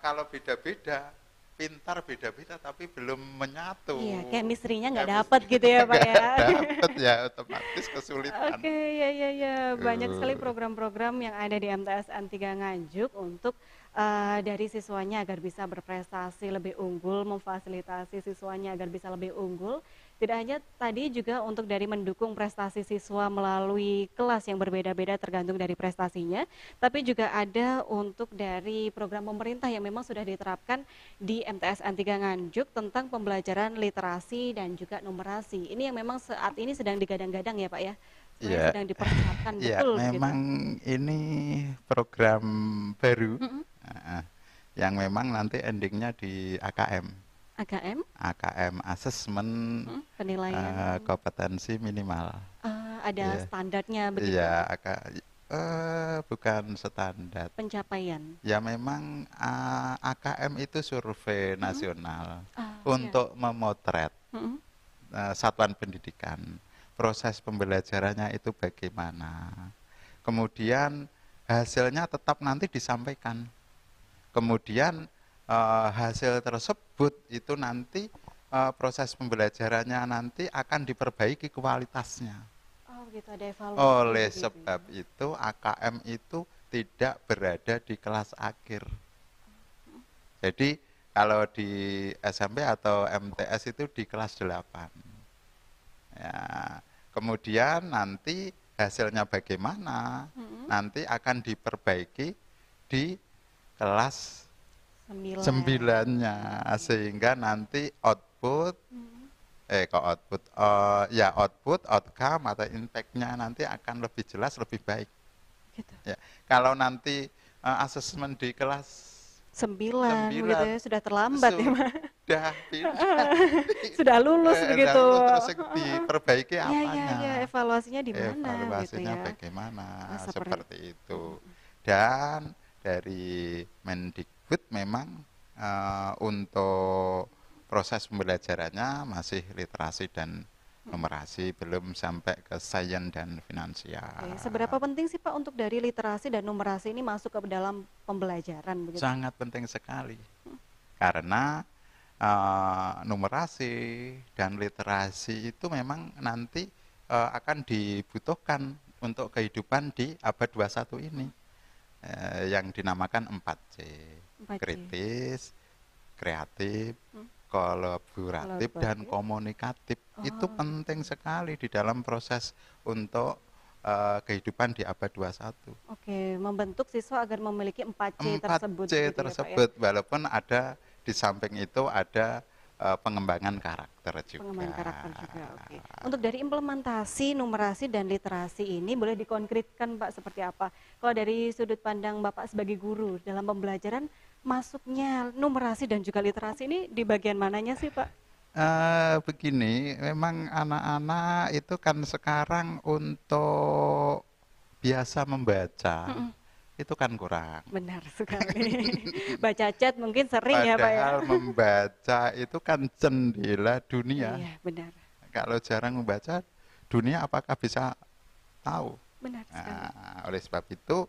kalau beda-beda, pintar beda-beda tapi belum menyatu. Iya, chemistry-nya nggak dapat gitu ya Pak ya. Dapat ya, otomatis kesulitan. Oke, ya. Banyak sekali program-program yang ada di MTSN 3 Nganjuk untuk dari siswanya agar bisa berprestasi lebih unggul, memfasilitasi siswanya agar bisa lebih unggul. Tidak hanya tadi juga untuk dari mendukung prestasi siswa melalui kelas yang berbeda-beda tergantung dari prestasinya, tapi juga ada untuk dari program pemerintah yang memang sudah diterapkan di MTSN 3 Nganjuk tentang pembelajaran literasi dan juga numerasi. Ini yang memang saat ini sedang digadang-gadang ya Pak ya? Sebenarnya Ya, sedang dipersiapkan ya betul memang gitu. ini program baru Mm-mm. yang memang nanti endingnya di AKM. AKM? AKM Assessment Penilaian. Kompetensi Minimal. Ada Ya. standarnya begitu. Iya, bukan standar. Pencapaian. Ya memang AKM itu survei nasional iya. untuk memotret Mm-mm. satuan pendidikan. Proses pembelajarannya itu bagaimana. Kemudian hasilnya tetap nanti disampaikan. Kemudian hasil tersebut itu nanti proses pembelajarannya nanti akan diperbaiki kualitasnya. Oh, begitu ada evaluasi. Oleh begitu sebab ya. itu AKM itu tidak berada di kelas akhir. Jadi kalau di SMP atau MTS itu di kelas 8. Ya, kemudian nanti hasilnya bagaimana? Nanti akan diperbaiki di kelas 9-nya sehingga nanti output outcome atau impact-nya nanti akan lebih jelas, lebih baik. Gitu. Ya, kalau nanti asesmen di kelas 9 gitu ya, sudah terlambat ya Pak. Sudah pindah. Sudah lulus begitu. Terus diperbaiki apanya? Ya, evaluasinya di mana Evaluasinya gitu ya. bagaimana? Seperti Seperti itu. Dan dari Mendikbud memang untuk proses pembelajarannya masih literasi dan numerasi, belum sampai ke sains dan finansial. Oke, seberapa penting sih Pak untuk dari literasi dan numerasi ini masuk ke dalam pembelajaran begitu? Sangat penting sekali. Karena numerasi dan literasi itu memang nanti akan dibutuhkan untuk kehidupan di abad 21 ini. Yang dinamakan 4C. Kritis, kreatif, kolaboratif dan komunikatif. Itu penting sekali di dalam proses untuk kehidupan di abad 21. Oke, membentuk siswa agar memiliki 4C tersebut. 4C tersebut, ya, walaupun ada di samping itu ada pengembangan karakter juga. Pengembangan karakter juga, oke. Untuk dari implementasi numerasi dan literasi ini boleh dikonkretkan Pak seperti apa? Kalau dari sudut pandang Bapak sebagai guru dalam pembelajaran, masuknya numerasi dan juga literasi ini di bagian mananya sih Pak? Begini, memang anak-anak itu kan sekarang untuk biasa membaca. Itu kan kurang. Benar sekali. Baca chat mungkin sering ya Pak ya. Padahal membaca itu kan jendela dunia. Iya, benar. Kalau jarang membaca, dunia apakah bisa tahu? Benar sekali. Oleh sebab itu,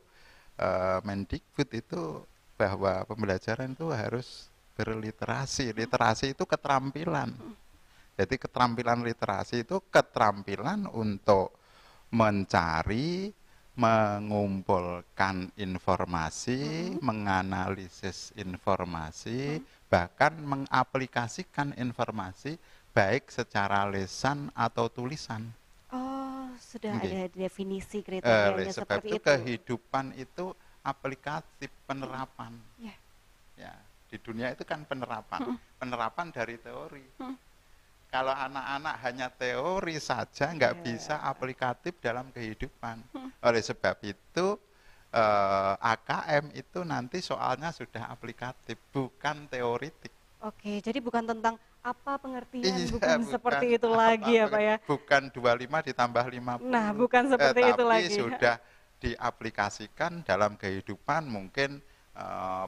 Mendikbud itu bahwa pembelajaran itu harus berliterasi. Literasi itu keterampilan. Jadi keterampilan literasi itu keterampilan untuk mencari, mengumpulkan informasi, menganalisis informasi, bahkan mengaplikasikan informasi baik secara lisan atau tulisan. Oh, sudah ada definisi Oleh kriterianya sebab seperti itu itu. kehidupan itu aplikatif, penerapan. Ya, di dunia itu kan penerapan, penerapan dari teori. Kalau anak-anak hanya teori saja nggak bisa aplikatif dalam kehidupan. Oleh sebab itu AKM itu nanti soalnya sudah aplikatif, bukan teoritik. Oke, jadi bukan tentang apa pengertian, Iya, bukan seperti itu lagi ya Pak ya. Bukan 25 ditambah 50. Nah, bukan seperti itu lagi. Tapi sudah diaplikasikan dalam kehidupan, mungkin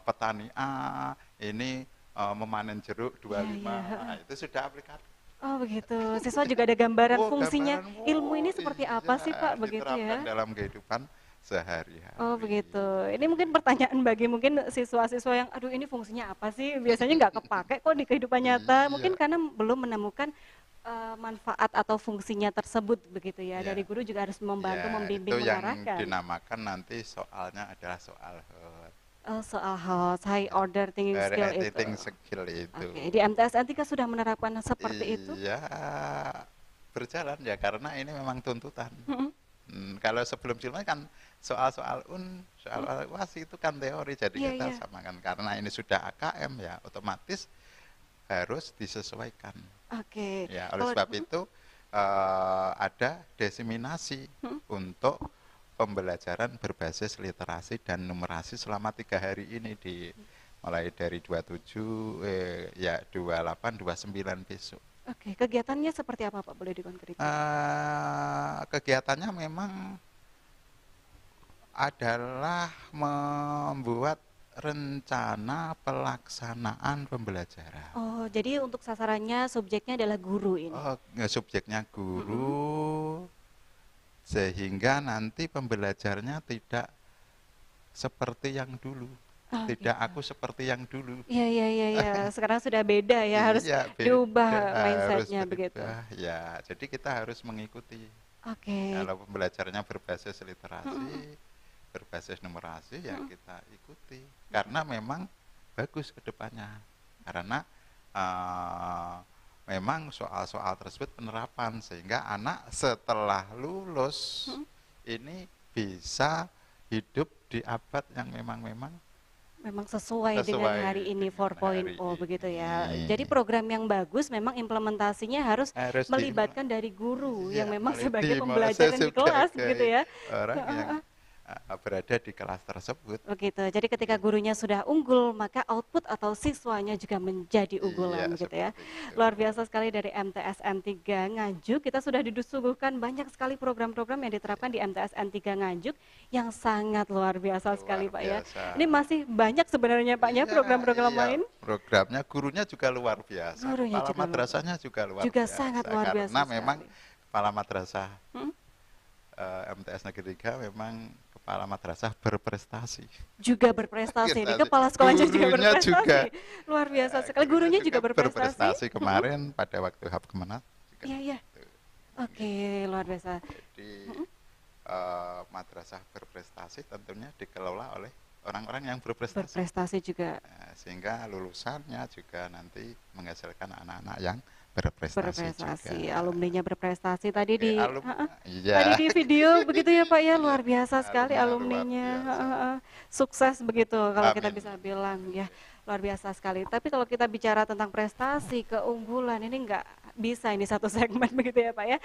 petani A ini memanen jeruk 25, nah, itu sudah aplikatif. Oh begitu, siswa juga ada gambaran fungsinya. Gambaran, Ilmu ini seperti apa sih Pak, begitu ya? Dalam kehidupan sehari-hari. Oh begitu. Ini mungkin pertanyaan bagi mungkin siswa-siswa yang, aduh ini fungsinya apa sih? Biasanya nggak kepake kok di kehidupan nyata. Mungkin karena belum menemukan manfaat atau fungsinya tersebut begitu ya. Dari guru juga harus membantu, membimbing, itu yang mengarahkan. dinamakan nanti soalnya adalah soal HUT. Soal host, high order thinking skill itu. Editing skill itu. Oke, di MTSN 3 sudah menerapkan seperti itu? Iya, berjalan ya karena ini memang tuntutan. Kalau sebelum-sebelumnya kan soal-soal soal UAS itu kan teori, jadi kita samakan karena ini sudah AKM ya, otomatis harus disesuaikan. Oke. Ya, oleh sebab itu ada diseminasi untuk pembelajaran berbasis literasi dan numerasi selama 3 hari ini mulai dari 28, 29 besok. Oke, kegiatannya seperti apa Pak? Boleh dikonkretikan? Kegiatannya memang adalah membuat rencana pelaksanaan pembelajaran. Oh, jadi untuk sasarannya subjeknya adalah guru ini? Oh, subjeknya guru, sehingga nanti pembelajarnya tidak seperti yang dulu. Tidak gitu. Aku seperti yang dulu. Iya. Sekarang sudah beda ya, harus diubah mindsetnya begitu. Ya, jadi kita harus mengikuti. Oke. Kalau pembelajarannya berbasis literasi, berbasis numerasi, ya kita ikuti. Karena memang bagus ke depannya. Karena memang soal-soal tersebut penerapan sehingga anak setelah lulus ini bisa hidup di abad yang memang sesuai dengan hari ini 4.0 begitu ya. Jadi program yang bagus memang implementasinya harus melibatkan dari guru yang memang sebagai pembelajaran di kelas begitu ya. Orang yang berada di kelas tersebut. Begitu. Jadi ketika gurunya sudah unggul, maka output atau siswanya juga menjadi unggulan gitu ya. Luar biasa sekali dari MTSN 3 Nganjuk. Kita sudah disuguhkan banyak sekali program-program yang diterapkan di MTSN 3 Nganjuk yang sangat luar biasa sekali Pak ya. Ini masih banyak sebenarnya Pak ya program-program lain. Programnya gurunya juga luar biasa. Kepala madrasahnya juga luar biasa. Sangat luar biasa. Karena memang kepala madrasah MTS Negeri 3 memang kepala madrasah berprestasi. Juga berprestasi. Ini kepala sekolahnya juga berprestasi. Luar biasa sekali. Gurunya juga berprestasi. Kemarin pada waktu HAP Kemenat. Iya. Oke, luar biasa. Jadi madrasah berprestasi tentunya dikelola oleh orang-orang yang berprestasi. Berprestasi juga. Sehingga lulusannya juga nanti menghasilkan anak-anak yang berprestasi juga. Alumninya berprestasi tadi tadi di video begitu ya Pak ya, luar biasa sekali alumninya. Sukses begitu kalau kita bisa bilang ya, luar biasa sekali. Tapi kalau kita bicara tentang prestasi, keunggulan ini nggak bisa ini satu segmen begitu ya Pak ya.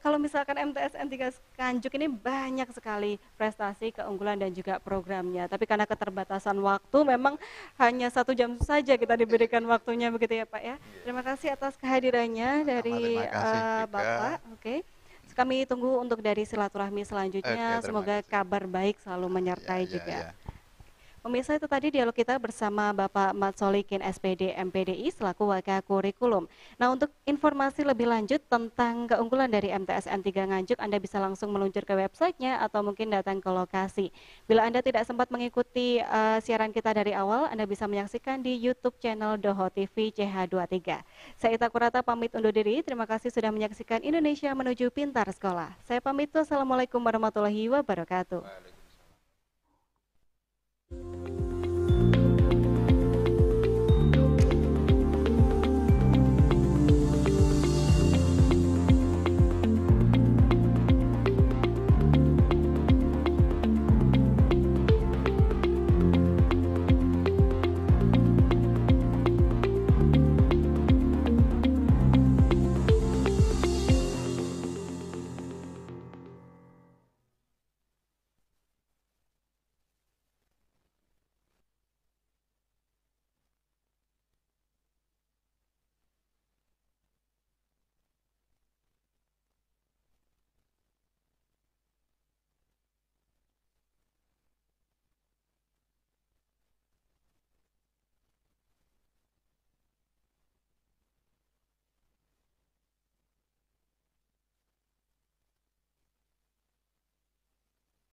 Kalau misalkan MTSN 3 Nganjuk ini banyak sekali prestasi, keunggulan dan juga programnya. Tapi karena keterbatasan waktu memang hanya 1 jam saja kita diberikan waktunya begitu ya Pak ya. Terima kasih atas kehadirannya dari Bapak. Oke. Kami tunggu untuk dari silaturahmi selanjutnya. Semoga kabar baik selalu menyertai juga. Pemirsa, itu tadi dialog kita bersama Bapak Mat Solikin SPD MPDI selaku Wakil Kurikulum. Nah, untuk informasi lebih lanjut tentang keunggulan dari MTSN 3 Nganjuk, Anda bisa langsung meluncur ke websitenya atau mungkin datang ke lokasi. Bila Anda tidak sempat mengikuti siaran kita dari awal, Anda bisa menyaksikan di YouTube channel Doho TV CH23. Saya Ita Kurata pamit undur diri. Terima kasih sudah menyaksikan Indonesia Menuju Pintar Sekolah. Saya pamit. Wassalamualaikum warahmatullahi wabarakatuh.